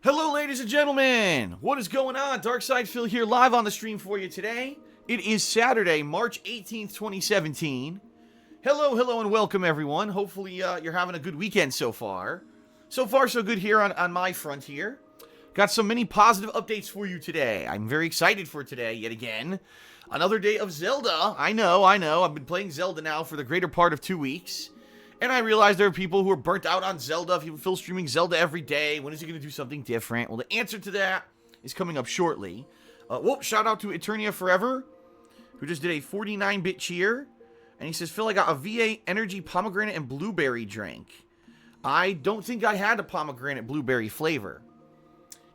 Hello, ladies and gentlemen! What is going on? Darkside Phil here, live on the stream for you today. It is Saturday, March 18th, 2017. Hello, and welcome, everyone. Hopefully, you're having a good weekend so far. So far, so good here on my front here. Got some many positive updates for you today. I'm very excited for today, yet again. Another day of Zelda. I know. I've been playing Zelda now for the greater part of 2 weeks. And I realize there are people who are burnt out on Zelda. Phil streaming Zelda every day. When is he going to do something different? Well, the answer to that is coming up shortly. Shout out to Eternia Forever, who just did a 49-bit cheer. And he says, Phil, I got a VA Energy Pomegranate and Blueberry drink. I don't think I had a pomegranate blueberry flavor.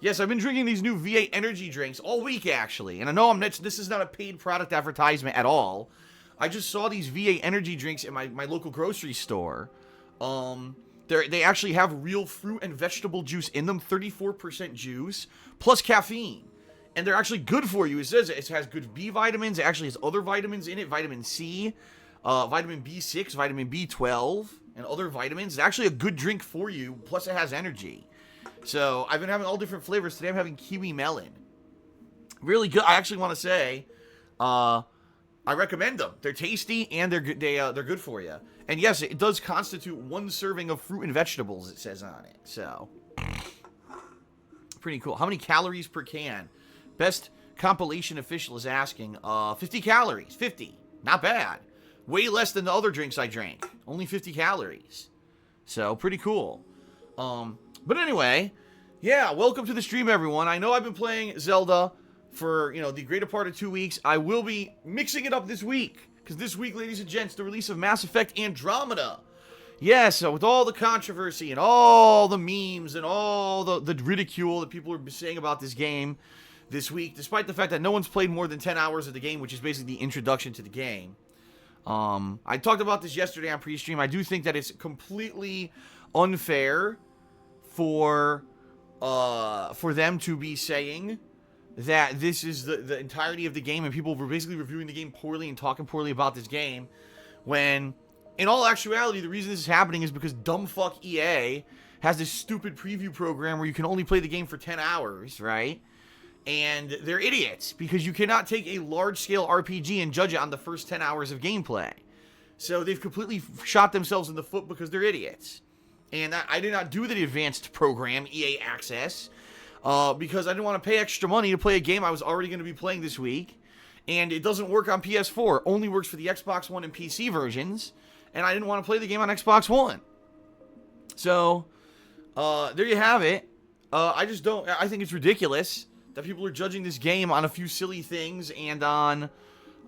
Yes, I've been drinking these new VA Energy drinks all week, actually. And I know this is not a paid product advertisement at all. I just saw these VA Energy drinks in my local grocery store. They actually have real fruit and vegetable juice in them, 34% juice, plus caffeine. And they're actually good for you. It says it has good B vitamins. It actually has other vitamins in it, vitamin C, vitamin B6, vitamin B12, and other vitamins. It's actually a good drink for you, plus it has energy. So I've been having all different flavors. Today I'm having kiwi melon. Really good. I actually want to say, I recommend them. They're tasty and they're good. They're good for you. And yes, it does constitute 1 serving of fruit and vegetables. It says on it. So pretty cool. How many calories per can? Best compilation official is asking. 50 calories. 50. Not bad. Way less than the other drinks I drank. Only 50 calories. So pretty cool. But anyway, yeah. Welcome to the stream, everyone. I know I've been playing Zelda for, the greater part of 2 weeks. I will be mixing it up this week. Because this week, ladies and gents, the release of Mass Effect Andromeda. Yes, so with all the controversy and all the memes and all the ridicule that people are saying about this game this week, despite the fact that no one's played more than 10 hours of the game, which is basically the introduction to the game. I talked about this yesterday on pre-stream. I do think that it's completely unfair for them to be saying that this is the entirety of the game, and people were basically reviewing the game poorly and talking poorly about this game, when, in all actuality, the reason this is happening is because dumbfuck EA has this stupid preview program where you can only play the game for 10 hours, right? And they're idiots, because you cannot take a large-scale RPG and judge it on the first 10 hours of gameplay. So they've completely shot themselves in the foot because they're idiots. And I did not do the advanced program, EA Access, because I didn't want to pay extra money to play a game I was already going to be playing this week. And it doesn't work on PS4. It only works for the Xbox One and PC versions. And I didn't want to play the game on Xbox One. So, there you have it. I think it's ridiculous that people are judging this game on a few silly things and on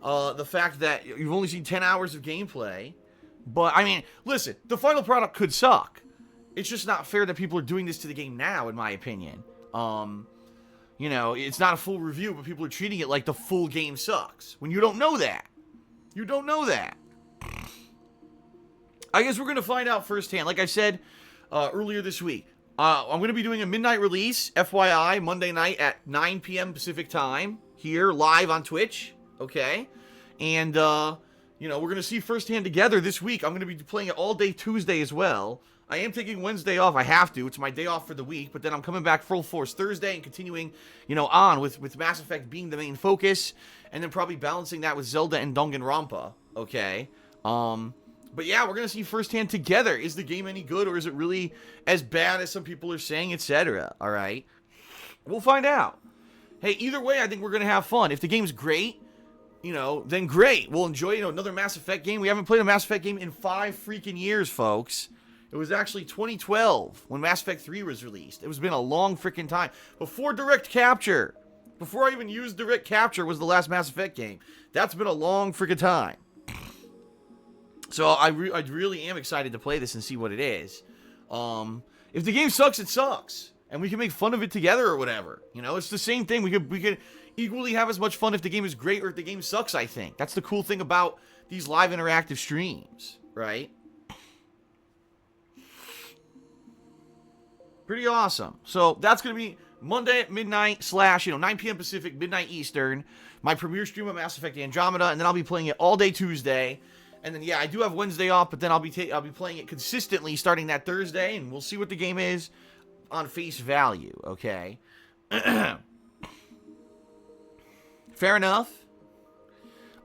the fact that you've only seen 10 hours of gameplay. But, I mean, listen, the final product could suck. It's just not fair that people are doing this to the game now, in my opinion. It's not a full review, but people are treating it like the full game sucks. When you don't know that. You don't know that. I guess we're going to find out firsthand. Like I said earlier this week, I'm going to be doing a midnight release, FYI, Monday night at 9 p.m. Pacific time, here, live on Twitch, okay? And, we're going to see firsthand together this week. I'm going to be playing it all day Tuesday as well. I am taking Wednesday off. I have to. It's my day off for the week. But then I'm coming back full force Thursday and continuing, on with Mass Effect being the main focus. And then probably balancing that with Zelda and Danganronpa. Okay. But yeah, we're going to see firsthand together. Is the game any good, or is it really as bad as some people are saying, etc.? All right. We'll find out. Hey, either way, I think we're going to have fun. If the game's great, then great. We'll enjoy, another Mass Effect game. We haven't played a Mass Effect game in 5 freaking years, folks. It was actually 2012 when Mass Effect 3 was released. It was been a long freaking time. Before Direct Capture. Before I even used Direct Capture was the last Mass Effect game. That's been a long freaking time. So I really am excited to play this and see what it is. If the game sucks, it sucks. And we can make fun of it together or whatever. It's the same thing. We could equally have as much fun if the game is great or if the game sucks, I think. That's the cool thing about these live interactive streams, right? Pretty awesome. So that's going to be Monday at midnight / 9 p.m. Pacific, midnight Eastern. My premiere stream of Mass Effect Andromeda, and then I'll be playing it all day Tuesday. And then, yeah, I do have Wednesday off, but then I'll be playing it consistently starting that Thursday, and we'll see what the game is. on face value, okay? Fair enough.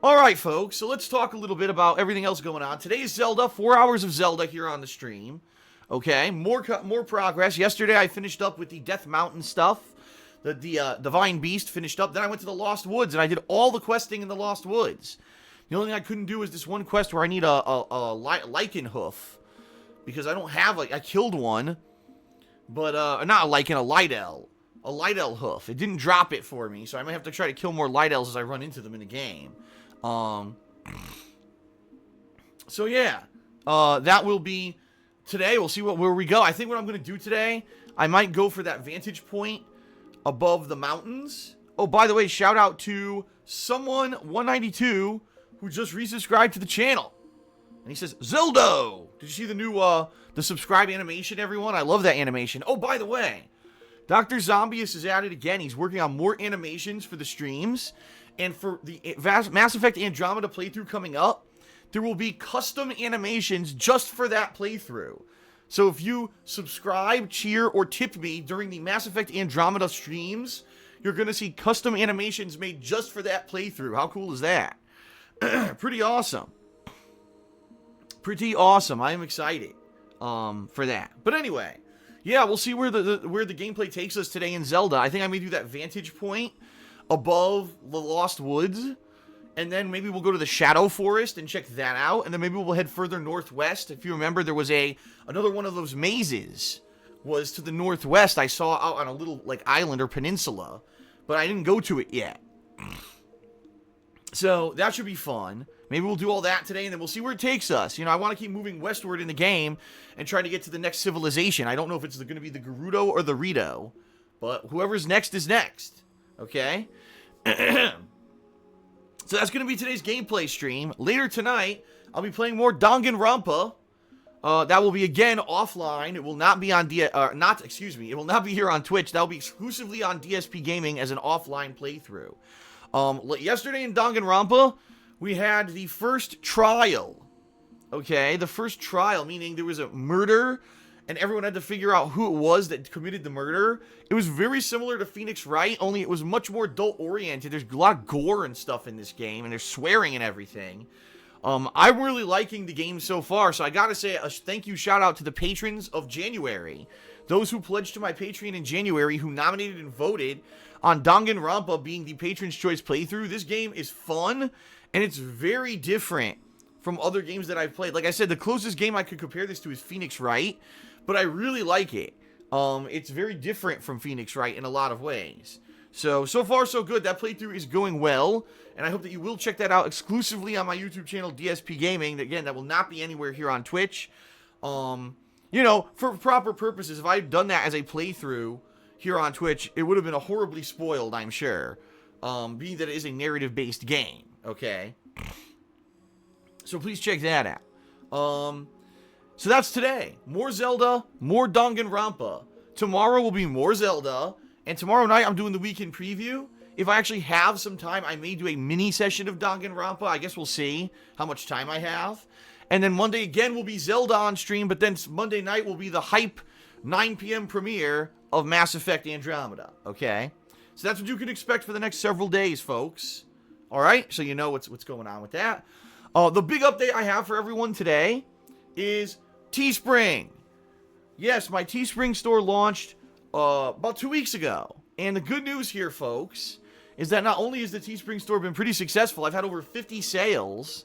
Alright, folks, so let's talk a little bit about everything else going on. Today is Zelda, 4 hours of Zelda here on the stream. Okay, more progress. Yesterday I finished up with the Death Mountain stuff. The Divine Beast finished up. Then I went to the Lost Woods, and I did all the questing in the Lost Woods. The only thing I couldn't do is this one quest where I need a lichen hoof. Because I don't have, I killed one. But, not a lichen, a Lydell. A Lydell hoof. It didn't drop it for me, so I might have to try to kill more Lydells as I run into them in the game. So yeah. That will be today. We'll see where we go. I think what I'm going to do today, I might go for that vantage point above the mountains. Oh, by the way, shout out to someone 192 who just resubscribed to the channel. And he says, Zeldo! Did you see the new, the subscribe animation, everyone? I love that animation. Oh, by the way, Dr. Zombius is at it again. He's working on more animations for the streams. And for the Mass Effect Andromeda playthrough coming up, there will be custom animations just for that playthrough. So if you subscribe, cheer, or tip me during the Mass Effect Andromeda streams, you're going to see custom animations made just for that playthrough. How cool is that? Pretty awesome. Pretty awesome. I am excited for that. But anyway, yeah, we'll see where the gameplay takes us today in Zelda. I think I may do that vantage point above the Lost Woods. And then maybe we'll go to the Shadow Forest and check that out. And then maybe we'll head further northwest. If you remember, there was another one of those mazes was to the northwest. I saw out on a little like island or peninsula, but I didn't go to it yet. So that should be fun. Maybe we'll do all that today, and then we'll see where it takes us. You know, I want to keep moving westward in the game and try to get to the next civilization. I don't know if it's going to be the Gerudo or the Rito, but whoever's next is next. Okay? So that's going to be today's gameplay stream. Later tonight, I'll be playing more Danganronpa. That will be again offline. It will not be on it will not be here on Twitch. That will be exclusively on DSPGaming as an offline playthrough. Yesterday in Danganronpa, we had the first trial. Okay, the first trial, meaning there was a murder, and everyone had to figure out who it was that committed the murder. It was very similar to Phoenix Wright, only it was much more adult-oriented. There's a lot of gore and stuff in this game, and there's swearing and everything. I'm really liking the game so far, so I gotta say a thank you shout-out to the patrons of January. Those who pledged to my Patreon in January, who nominated and voted on Danganronpa being the Patron's Choice playthrough. This game is fun, and it's very different from other games that I've played. Like I said, the closest game I could compare this to is Phoenix Wright, but I really like it. It's very different from Phoenix Wright in a lot of ways. So far so good. That playthrough is going well, and I hope that you will check that out exclusively on my YouTube channel, DSPGaming. Again, that will not be anywhere here on Twitch. You know, for proper purposes, if I had done that as a playthrough here on Twitch, it would have been a horribly spoiled, I'm sure. Being that it is a narrative-based game, okay? So please check that out. So that's today. More Zelda, more Danganronpa. Tomorrow will be more Zelda, and tomorrow night I'm doing the weekend preview. If I actually have some time, I may do a mini session of Danganronpa. I guess we'll see how much time I have. And then Monday again will be Zelda on stream, but then Monday night will be the hype 9 p.m. premiere of Mass Effect Andromeda, okay? So that's what you can expect for the next several days, folks. All right, so you know what's going on with that. The big update I have for everyone today is Teespring. Yes, my Teespring store launched about 2 weeks ago. And the good news here, folks, is that not only has the Teespring store been pretty successful, I've had over 50 sales,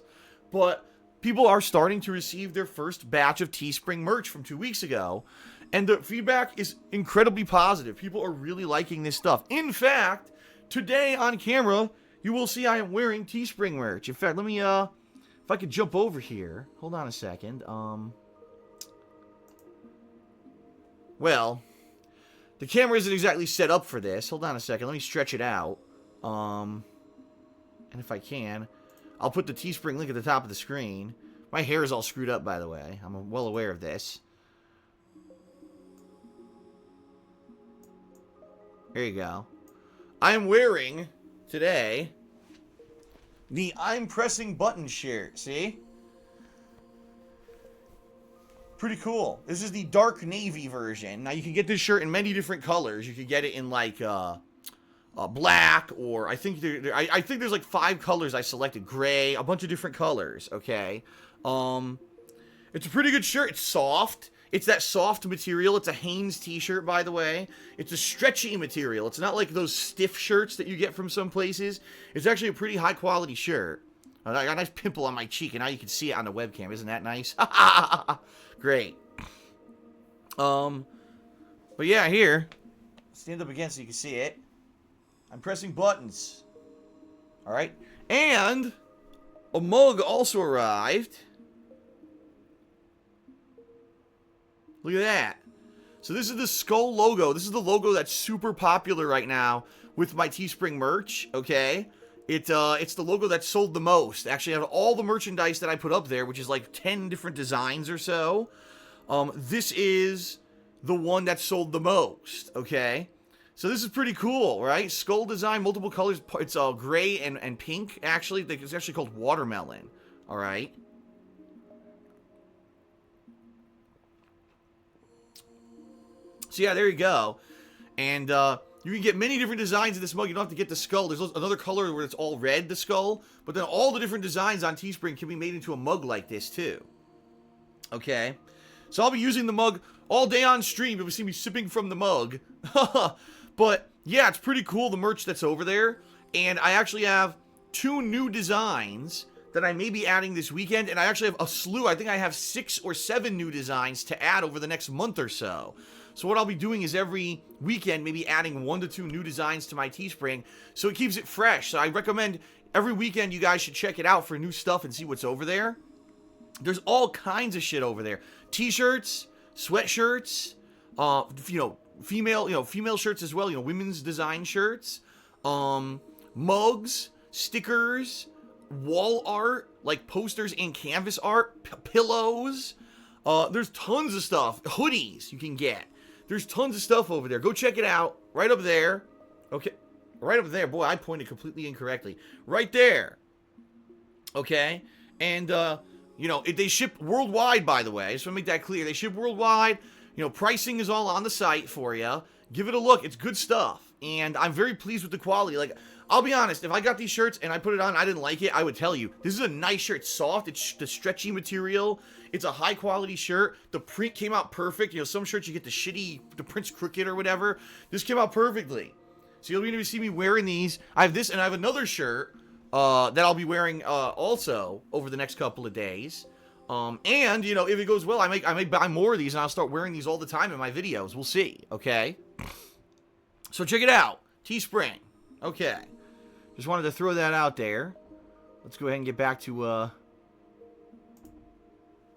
but people are starting to receive their first batch of Teespring merch from 2 weeks ago. And the feedback is incredibly positive. People are really liking this stuff. In fact, today on camera, you will see I am wearing Teespring merch. In fact, let me, if I could jump over here. Hold on a second. Well, the camera isn't exactly set up for this. Hold on a second. Let me stretch it out. And if I can, I'll put the Teespring link at the top of the screen. My hair is all screwed up, by the way. I'm well aware of this. There you go. I am wearing, today, the I'm Pressing Buttons shirt. See? Pretty cool. This is the dark navy version. Now, you can get this shirt in many different colors. You could get it in, like, black, or I think I think there's like 5 colors I selected. Gray, a bunch of different colors, okay? It's a pretty good shirt. It's soft. It's that soft material. It's a Hanes t-shirt, by the way. It's a stretchy material. It's not like those stiff shirts that you get from some places. It's actually a pretty high-quality shirt. I got a nice pimple on my cheek, and now you can see it on the webcam. Isn't that nice? Great. But yeah, here. Stand up again so you can see it. I'm pressing buttons. Alright. And a mug also arrived. Look at that. So this is the skull logo. This is the logo that's super popular right now with my Teespring merch, okay? It's the logo that sold the most. Actually, out of all the merchandise that I put up there, which is like 10 different designs or so, this is the one that sold the most, okay? So this is pretty cool, right? Skull design, multiple colors. It's gray and pink, actually. It's actually called watermelon, all right? So yeah, there you go. And you can get many different designs of this mug. You don't have to get the skull. There's another color where it's all red, the skull. But then all the different designs on Teespring can be made into a mug like this, too. Okay? So I'll be using the mug all day on stream. You'll see me sipping from the mug. But, yeah, it's pretty cool, the merch that's over there. And I actually have 2 new designs that I may be adding this weekend. And I actually have a slew. I think I have 6 or 7 new designs to add over the next month or so. So what I'll be doing is every weekend, maybe adding 1 to 2 new designs to my Teespring, so it keeps it fresh. So I recommend every weekend you guys should check it out for new stuff and see what's over there. There's all kinds of shit over there. T-shirts, sweatshirts, female shirts as well, women's design shirts, mugs, stickers, wall art, like posters and canvas art, pillows. There's tons of stuff. Hoodies you can get. There's tons of stuff over there. Go check it out. Right up there. Okay. Right up there. Boy, I pointed completely incorrectly. Right there. Okay. And, they ship worldwide, by the way. I just want to make that clear. They ship worldwide. Pricing is all on the site for you. Give it a look. It's good stuff. And I'm very pleased with the quality. Like, I'll be honest. If I got these shirts and I put it on, I didn't like it, I would tell you. This is a nice shirt. It's soft. It's the stretchy material. It's a high quality shirt. The print came out perfect. Some shirts you get the print's crooked or whatever. This came out perfectly. So you'll be able to see me wearing these. I have this and I have another shirt that I'll be wearing also over the next couple of days. And if it goes well, I may buy more of these and I'll start wearing these all the time in my videos. We'll see. Okay. So check it out. Teespring. Okay. Just wanted to throw that out there. Let's go ahead and get back to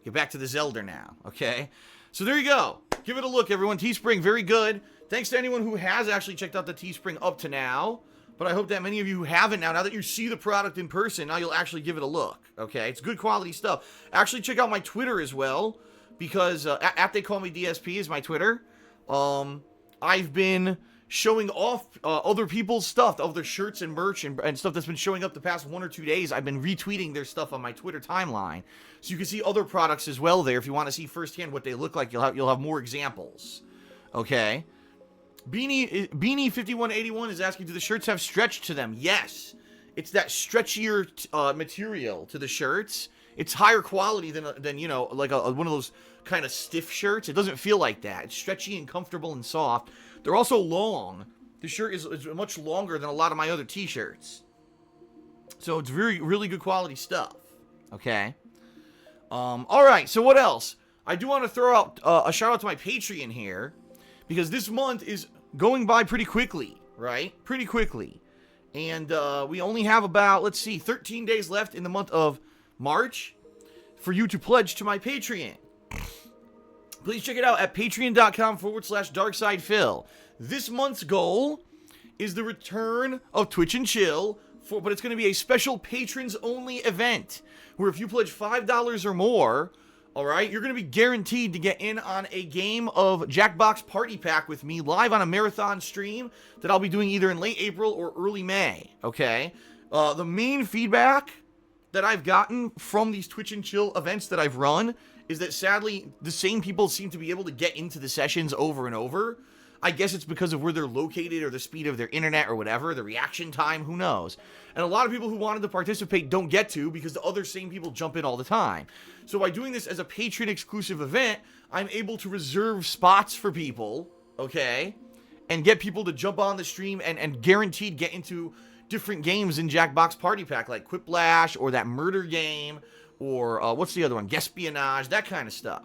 the Zelda now, okay? So there you go. Give it a look, everyone. Teespring, very good. Thanks to anyone who has actually checked out the Teespring up to now. But I hope that many of you who haven't now that you see the product in person, now you'll actually give it a look, okay? It's good quality stuff. Actually, check out my Twitter as well, because at They Call Me DSP is my Twitter. I've been showing off other people's stuff, other shirts and merch and stuff that's been showing up the past 1 or 2 days. I've been retweeting their stuff on my Twitter timeline. So you can see other products as well there if you want to see firsthand what they look like. You'll have more examples. Okay. Beanie5181 is asking, do the shirts have stretch to them? Yes. It's that stretchier material to the shirts. It's higher quality than like one of those kind of stiff shirts. It doesn't feel like that. It's stretchy and comfortable and soft. They're also long. The shirt is much longer than a lot of my other t-shirts. So it's really good quality stuff. Okay. Alright, so what else? I do want to throw out a shout out to my Patreon here, because this month is going by pretty quickly, right? Pretty quickly. And we only have about, 13 days left in the month of March for you to pledge to my Patreon. Please check it out at patreon.com/DarksidePhil. This month's goal is the return of Twitch and Chill, but it's going to be a special patrons-only event, where if you pledge $5 or more, alright, you're going to be guaranteed to get in on a game of Jackbox Party Pack with me live on a marathon stream that I'll be doing either in late April or early May, okay? The main feedback that I've gotten from these Twitch and Chill events that I've run is that sadly, the same people seem to be able to get into the sessions over and over. I guess it's because of where they're located or the speed of their internet or whatever, the reaction time, who knows. And a lot of people who wanted to participate don't get to because the other same people jump in all the time. So by doing this as a patron exclusive event, I'm able to reserve spots for people, okay? And get people to jump on the stream and guaranteed get into different games in Jackbox Party Pack, like Quiplash or that murder game, or what's the other one? Espionage, that kind of stuff.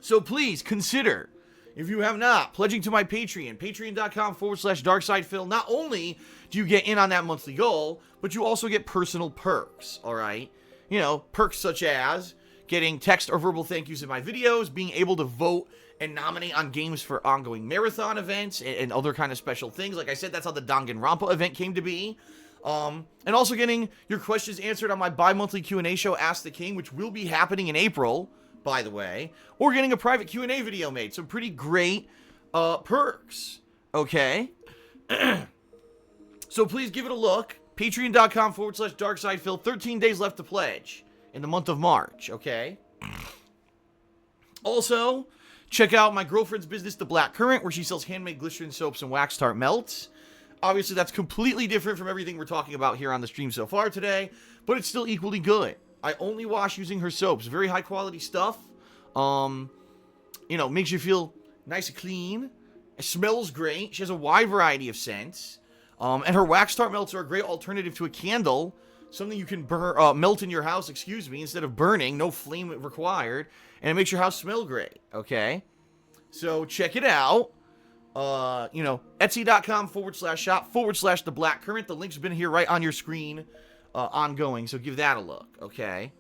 So please consider, if you have not, pledging to my Patreon, patreon.com/DarksidePhil. Not only do you get in on that monthly goal, but you also get personal perks, all right? You know, perks such as getting text or verbal thank yous in my videos, being able to vote and nominate on games for ongoing marathon events and other kind of special things. Like I said, that's how the Danganronpa event came to be. And also getting your questions answered on my bi-monthly Q&A show, Ask the King, which will be happening in April, by the way, or getting a private Q&A video made. Some pretty great perks, okay? So please give it a look. Patreon.com/DarksidePhil. 13 days left to pledge in the month of March, okay? Also, check out my girlfriend's business, The Black Currant, where she sells handmade glycerin soaps and wax tart melts. Obviously, that's completely different from everything we're talking about here on the stream so far today, but it's still equally good. I only wash using her soaps. Very high quality stuff. You know, makes you feel nice and clean. It smells great. She has a wide variety of scents. And her wax tart melts are a great alternative to a candle. Something you can melt in your house, instead of burning. No flame required. And it makes your house smell great, okay? So check it out. You know, Etsy.com/shop/The Black Currant. The link's been here right on your screen, ongoing, so give that a look, okay?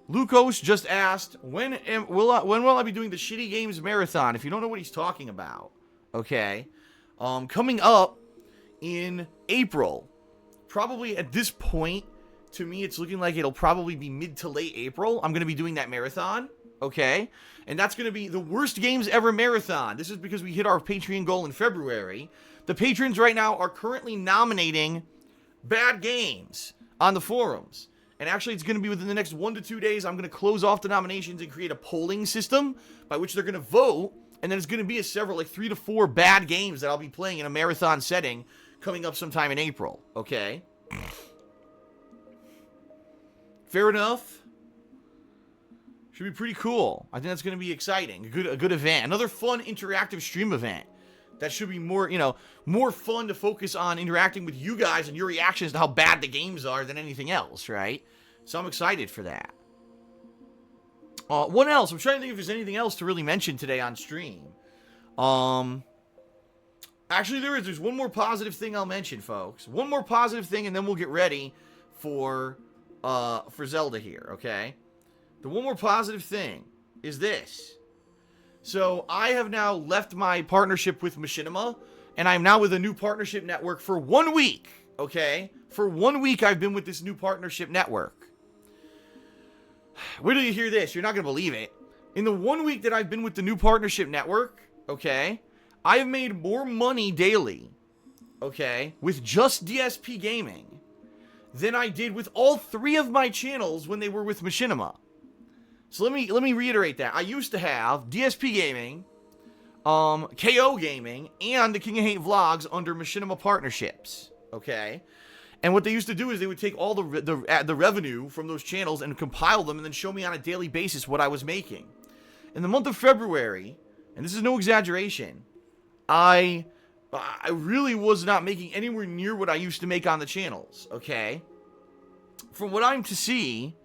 Lucas just asked, when will I be doing the Shitty Games Marathon? If you don't know what he's talking about, okay? Coming up in April, probably at this point, to me, it's looking like it'll probably be mid to late April. I'm going to be doing that marathon, okay? And that's going to be the worst games ever marathon. This is because we hit our Patreon goal in February. The patrons right now are currently nominating bad games on the forums. And actually, it's going to be within the next 1 to 2 days. I'm going to close off the nominations and create a polling system by which they're going to vote. And then it's going to be like 3 to 4 bad games that I'll be playing in a marathon setting coming up sometime in April, okay? Fair enough. Should be pretty cool. I think that's going to be exciting. A good event. Another fun interactive stream event. That should be more, you know, more fun to focus on interacting with you guys and your reactions to how bad the games are than anything else, right? So I'm excited for that. What else? I'm trying to think if there's anything else to really mention today on stream. Actually, there's one more positive thing I'll mention, folks. One more positive thing, and then we'll get ready for Zelda here, okay? The one more positive thing is this. So, I have now left my partnership with Machinima, and I'm now with a new partnership network for 1 week, okay? For 1 week, I've been with this new partnership network. Wait till you hear this. You're not going to believe it. In the 1 week that I've been with the new partnership network, okay, I have made more money daily, okay, with just DSPGaming than I did with all 3 of my channels when they were with Machinima. So let me reiterate that. I used to have DSPGaming, KO Gaming, and the King of Hate Vlogs under Machinima partnerships, okay? And what they used to do is they would take all the revenue from those channels and compile them and then show me on a daily basis what I was making. In the month of February, and this is no exaggeration, I really was not making anywhere near what I used to make on the channels, okay? From what I'm to see,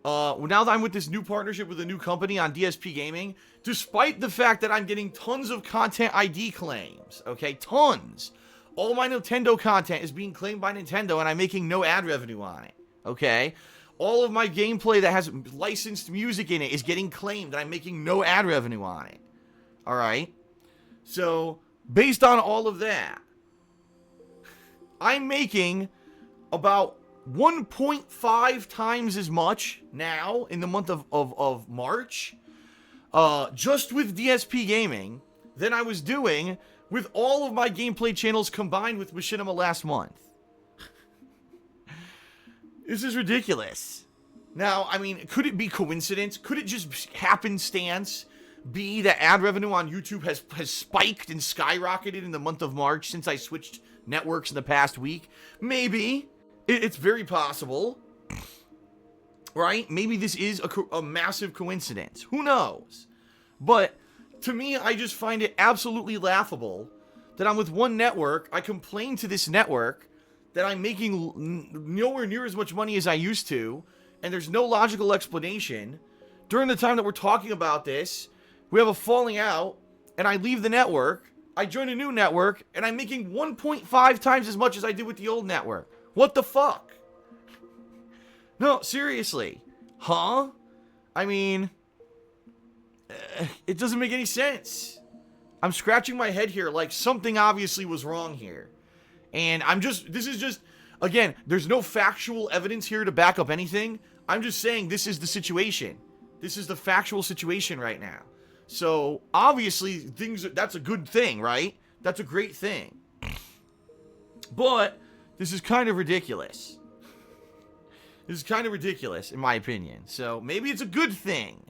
now that I'm with this new partnership with a new company on DSPGaming, despite the fact that I'm getting tons of content ID claims, okay, tons, all my Nintendo content is being claimed by Nintendo and I'm making no ad revenue on it, okay? All of my gameplay that has licensed music in it is getting claimed and I'm making no ad revenue on it, alright? So, based on all of that, I'm making about 1.5 times as much now in the month of March, just with DSPGaming, than I was doing with all of my gameplay channels combined with Machinima last month. This is ridiculous. Now, I mean, could it be coincidence? Could it just happenstance be that ad revenue on YouTube has spiked and skyrocketed in the month of March since I switched networks in the past week? Maybe. It's very possible. Right? Maybe this is a massive coincidence. Who knows? But to me, I just find it absolutely laughable that I'm with one network. I complain to this network that I'm making nowhere near as much money as I used to, and there's no logical explanation. During the time that we're talking about this, we have a falling out, and I leave the network, I join a new network, and I'm making 1.5 times as much as I did with the old network. What the fuck? No, seriously. Huh? I mean, it doesn't make any sense. I'm scratching my head here like something obviously was wrong here. And this is just, again, there's no factual evidence here to back up anything. I'm just saying this is the situation. This is the factual situation right now. So, obviously, that's a good thing, right? That's a great thing. But, this is kind of ridiculous. This is kind of ridiculous, in my opinion. So, maybe it's a good thing.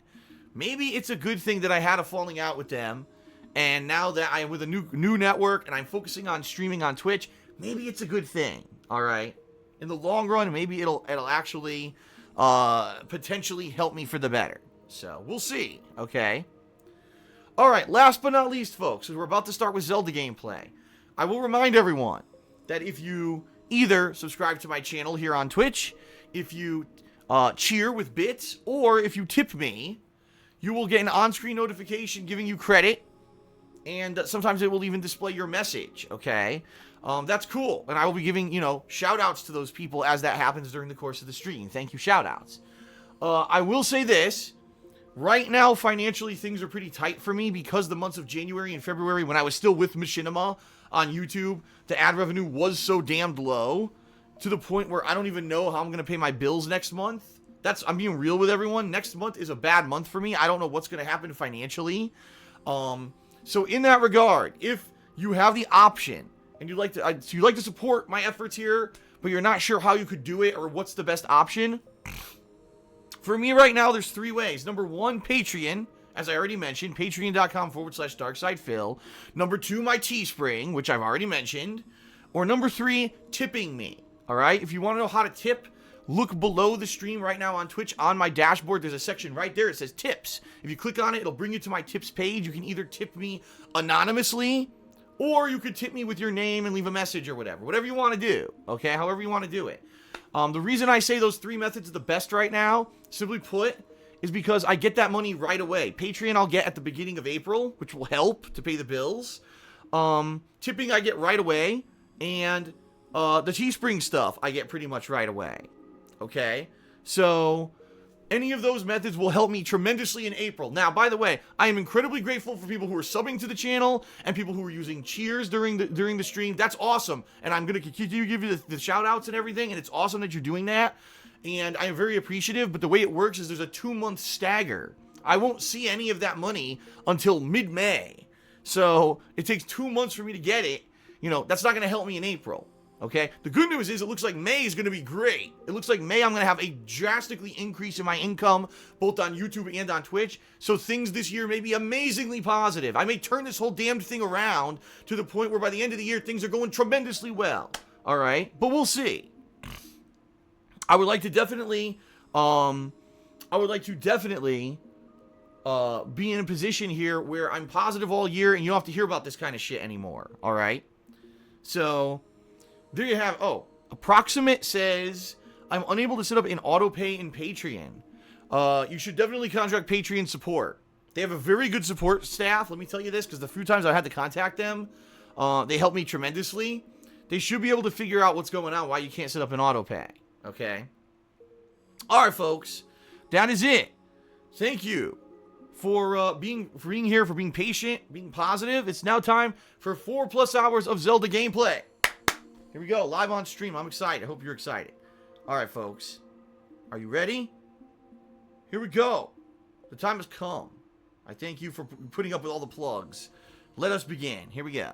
Maybe it's a good thing that I had a falling out with them. And now that I'm with a new network and I'm focusing on streaming on Twitch, maybe it's a good thing. Alright? In the long run, maybe it'll actually potentially help me for the better. So, we'll see. Okay? Alright, last but not least, folks, as we're about to start with Zelda gameplay, I will remind everyone that if you either subscribe to my channel here on Twitch, if you cheer with bits, or if you tip me, you will get an on-screen notification giving you credit, and sometimes it will even display your message, okay? That's cool, and I will be giving, shout-outs to those people as that happens during the course of the stream. Thank you, shout-outs. I will say this. Right now, financially, things are pretty tight for me because the months of January and February, when I was still with Machinima on YouTube, the ad revenue was so damned low to the point where I don't even know how I'm going to pay my bills next month. I'm being real with everyone. Next month is a bad month for me. I don't know what's going to happen financially. So in that regard, if you have the option and you'd like to support my efforts here, but you're not sure how you could do it or what's the best option, for me right now, there's 3 ways. Number 1, Patreon, as I already mentioned, patreon.com/DarksidePhil. Number 2, my Teespring, which I've already mentioned. Or number 3, tipping me. All right? If you want to know how to tip, look below the stream right now on Twitch. On my dashboard, there's a section right there. It says tips. If you click on it, it'll bring you to my tips page. You can either tip me anonymously, or you could tip me with your name and leave a message or whatever. Whatever you want to do. Okay? However you want to do it. The reason I say those 3 methods are the best right now, simply put, is because I get that money right away. Patreon I'll get at the beginning of April, which will help to pay the bills. Tipping I get right away, and the Teespring stuff I get pretty much right away. Okay? So, any of those methods will help me tremendously in April. Now, by the way, I am incredibly grateful for people who are subbing to the channel and people who are using cheers during the stream. That's awesome. And I'm going to continue to give you the shout outs and everything. And it's awesome that you're doing that. And I am very appreciative. But the way it works is there's a 2-month stagger. I won't see any of that money until mid-May. So it takes 2 months for me to get it. That's not going to help me in April. Okay, the good news is it looks like May is going to be great. It looks like May I'm going to have a drastically increase in my income, both on YouTube and on Twitch. So things this year may be amazingly positive. I may turn this whole damned thing around to the point where by the end of the year, things are going tremendously well. All right, but we'll see. I would like to definitely, be in a position here where I'm positive all year and you don't have to hear about this kind of shit anymore. All right, so there you have. Oh, Approximate says, I'm unable to set up an auto pay in Patreon. You should definitely contract Patreon support. They have a very good support staff. Let me tell you this, because the few times I had to contact them, they helped me tremendously. They should be able to figure out what's going on, why you can't set up an auto pay. Okay? All right, folks. That is it. Thank you for being here, for being patient, being positive. It's now time for 4+ hours of Zelda gameplay. Here we go, live on stream. I'm excited. I hope you're excited. All right, folks. Are you ready? Here we go. The time has come. I thank you for putting up with all the plugs. Let us begin. Here we go.